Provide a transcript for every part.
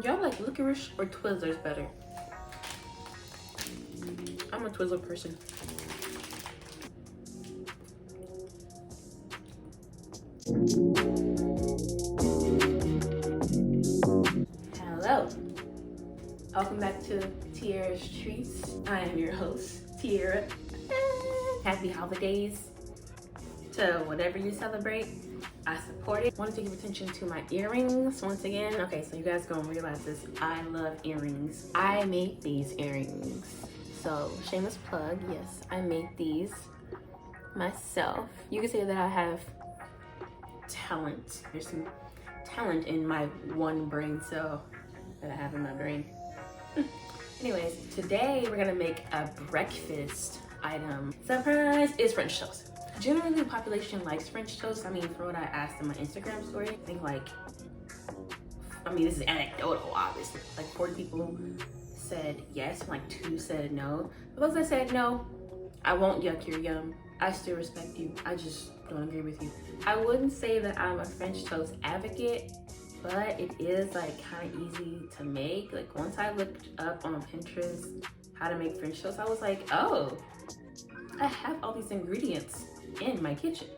Y'all like licorice or Twizzlers better? I'm a Twizzler person. Hello. Welcome back to Tierra's Treats. I am your host, Tierra. Happy holidays to whatever you celebrate. I support it. Wanted to give attention to my earrings once again. Okay, so you guys gonna realize this. I love earrings. I made these earrings. So shameless plug, yes, I made these myself. You can say that I have talent. There's some talent in my one brain cell that I have in my brain. Anyways, today we're gonna make a breakfast item. Surprise! It's French toast. Generally, the population likes French toast. I mean, for what I asked in my Instagram story, I think this is anecdotal, obviously. Like 40 people said yes, and like 2 said no. For those that said no, I won't yuck your yum. I still respect you. I just don't agree with you. I wouldn't say that I'm a French toast advocate, but it is like kind of easy to make. Like once I looked up on Pinterest how to make French toast, I was like, oh, I have all these ingredients in my kitchen.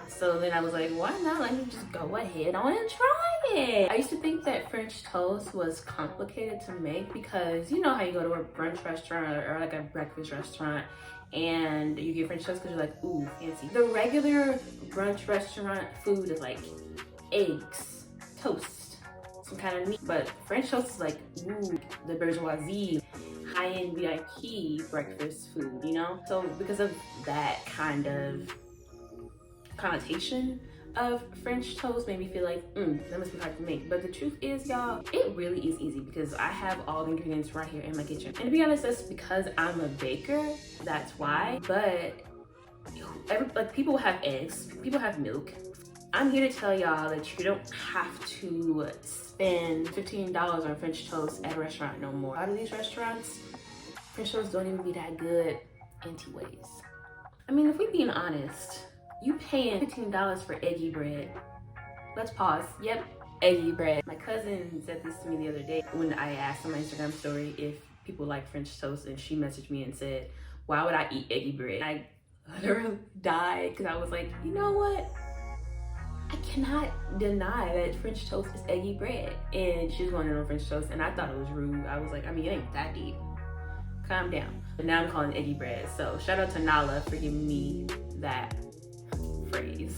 So then I was like, why not? Let me just go ahead on and try it. I used to think that French toast was complicated to make because you know how you go to a brunch restaurant or like a breakfast restaurant and you get French toast because you're like, ooh, fancy. The regular brunch restaurant food is like eggs, toast, some kind of meat, but French toast is like, ooh, the bourgeoisie, high-end VIP breakfast food, you know? So because of that kind of connotation of French toast made me feel like, that must be hard to make. But the truth is, y'all, it really is easy because I have all the ingredients right here in my kitchen. And to be honest, that's because I'm a baker, that's why. But people have eggs, people have milk. I'm here to tell y'all that you don't have to spend $15 on French toast at a restaurant no more. A lot of these restaurants, French toast don't even be that good anyways. I mean, if we're being honest, you paying $15 for eggy bread. Let's pause. Yep, eggy bread. My cousin said this to me the other day when I asked on my Instagram story if people like French toast, and she messaged me and said, why would I eat eggy bread? I literally died because I was like, you know what? I cannot deny that French toast is eggy bread. And she was going in on French toast and I thought it was rude. I was like, I mean, it ain't that deep. Calm down. But now I'm calling it eggy bread. So shout out to Nala for giving me that phrase.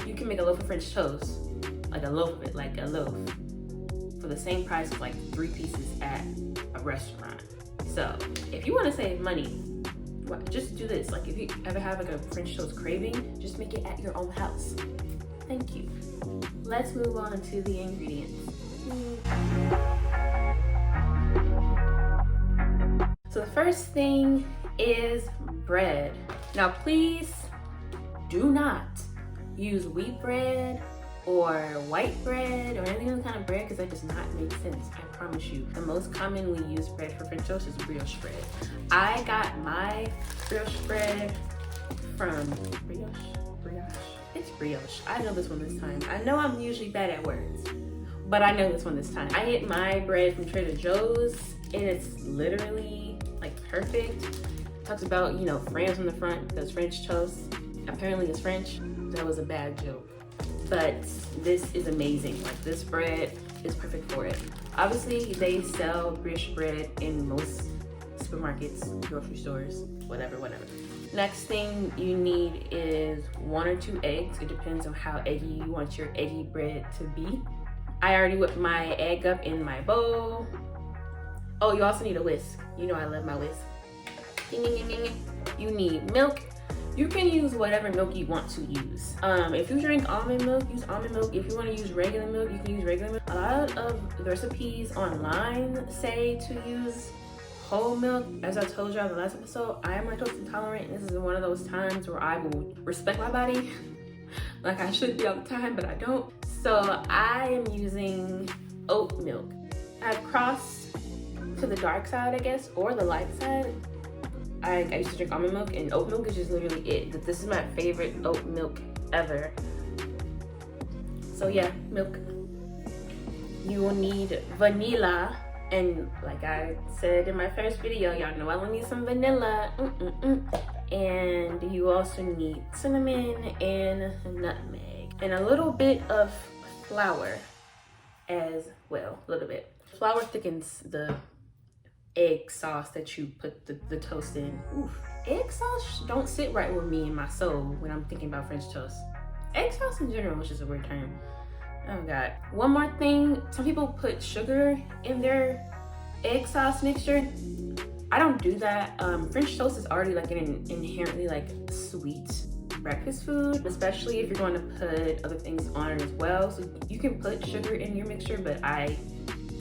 You can make a loaf of French toast, like a loaf of it, like a loaf, for the same price as like 3 pieces at a restaurant. So if you want to save money, just do this. Like if you ever have like a French toast craving, just make it at your own house. Thank you. Let's move on to the ingredients. So the first thing is bread. Now please do not use wheat bread or white bread or any other kind of bread because that does not make sense. I promise you. The most commonly used bread for French toast is brioche bread. I got my brioche bread from Brioche. It's brioche. I know this one this time. I know I'm usually bad at words, but I know this one this time. I get my bread from Trader Joe's and it's literally like perfect. It talks about, you know, France on the front because French toast apparently is French. That was a bad joke. But this is amazing. Like this bread is perfect for it. Obviously they sell brioche bread in most supermarkets, grocery stores, whatever. Next thing you need is 1 or 2 eggs. It depends on how eggy you want your eggy bread to be. I already whipped my egg up in my bowl. Oh, you also need a whisk. You know I love my whisk. Ding, ding, ding, ding. You need milk. You can use whatever milk you want to use. If you drink almond milk, use almond milk. If you want to use regular milk, you can use regular milk. A lot of the recipes online say to use whole milk. As I told y'all in the last episode, I am lactose intolerant. This is one of those times where I will respect my body like I should be all the time, but I don't. So I am using oat milk. I've crossed to the dark side, I guess, or the light side. I used to drink almond milk, and oat milk is just literally it. This is my favorite oat milk ever. So yeah, milk. You will need vanilla, and like I said in my first video, y'all know I will need some vanilla. And you also need cinnamon and nutmeg, and a little bit of flour as well. A little bit. Flour thickens the egg sauce that you put the toast in. Oof. Egg sauce don't sit right with me in my soul when I'm thinking about French toast. Egg sauce in general is just a weird term. Oh God. One more thing, some people put sugar in their egg sauce mixture. I don't do that. French toast is already like an inherently like sweet breakfast food, especially if you're going to put other things on it as well. So you can put sugar in your mixture, but I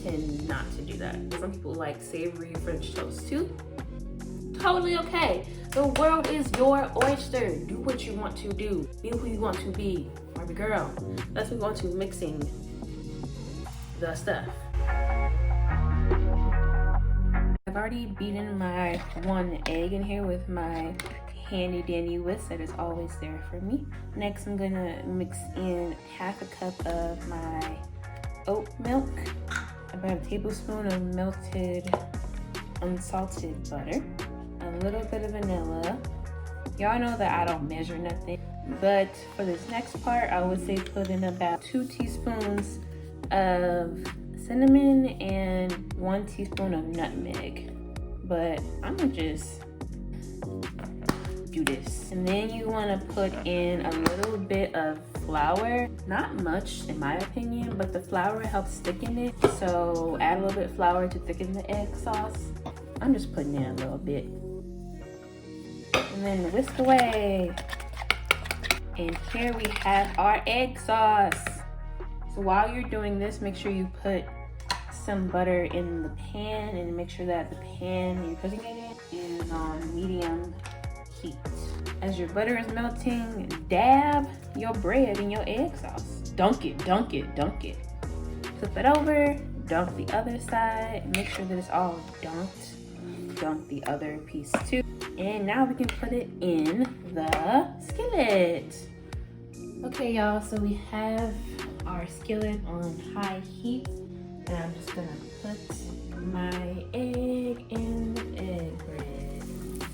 tend not to do that. Some people like savory French toast too. Totally okay. The world is your oyster. Do what you want to do. Be who you want to be. Barbie girl. Let's move on to mixing the stuff. I've already beaten my 1 egg in here with my handy dandy whisk that is always there for me. Next, I'm gonna mix in half a cup of my oat milk, about a tablespoon of melted unsalted butter, a little bit of vanilla. Y'all know that I don't measure nothing, but for this next part, I would say put in about 2 teaspoons of cinnamon and 1 teaspoon of nutmeg. But I'm gonna just do this. And then you wanna put in a little bit of flour. Not much in my opinion, but the flour helps thicken it. So add a little bit of flour to thicken the egg sauce. I'm just putting in a little bit. And then whisk away. And here we have our egg sauce. So while you're doing this, make sure you put some butter in the pan and make sure that the pan you're cooking it in is on medium heat. As your butter is melting, dab your bread in your egg sauce. Dunk it, dunk it, dunk it. Flip it over, dunk the other side. Make sure that it's all dunked. Dunk the other piece too. And now we can put it in the skillet. Okay, y'all, so we have our skillet on high heat. And I'm just gonna put my egg in the egg bread.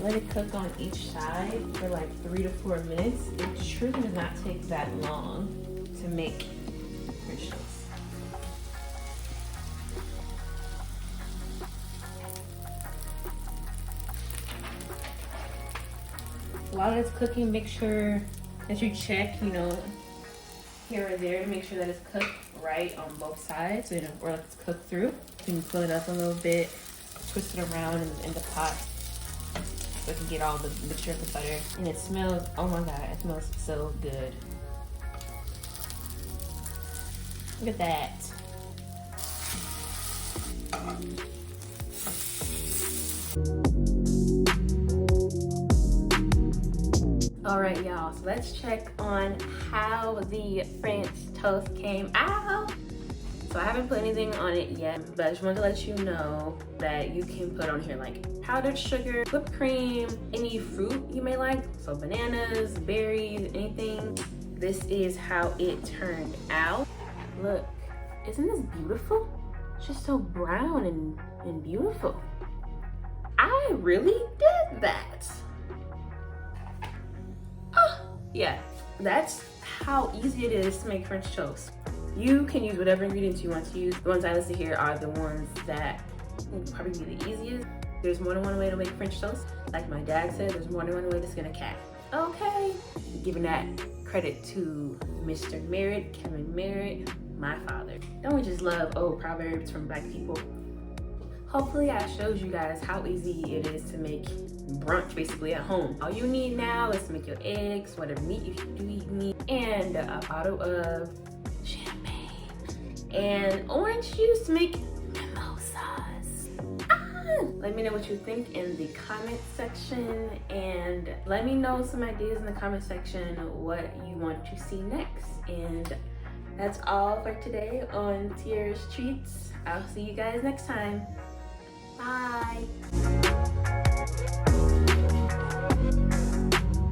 Let it cook on each side for like 3 to 4 minutes. It truly does not take that long to make French toast. While it's cooking, make sure that you check, here or there to make sure that it's cooked right on both sides, or like it's cooked through. You can fill it up a little bit, twist it around in the pot so it can get all the mixture of the butter. And it smells, oh my God, it smells so good. Look at that. All right, y'all, so let's check on how the French toast came out. So I haven't put anything on it yet, but I just wanted to let you know that you can put on here like powdered sugar, whipped cream, any fruit you may like. So bananas, berries, anything. This is how it turned out. Look, isn't this beautiful? It's just so brown and beautiful. I really did that. Yeah, that's how easy it is to make French toast. You can use whatever ingredients you want to use. The ones I listed here are the ones that will probably be the easiest. There's more than one way to make French toast. Like my dad said, there's more than one way to skin a cat. Okay, giving that credit to Mr. Merritt, Kevin Merritt, my father. Don't we just love old proverbs from Black people? Hopefully I showed you guys how easy it is to make brunch basically at home. All you need now is to make your eggs, whatever meat you do eat meat, and a bottle of champagne and orange juice to make mimosas. Let me know what you think in the comment section, and let me know some ideas in the comment section what you want to see next. And that's all for today on Tierra's Treats. I'll see you guys next time. Bye.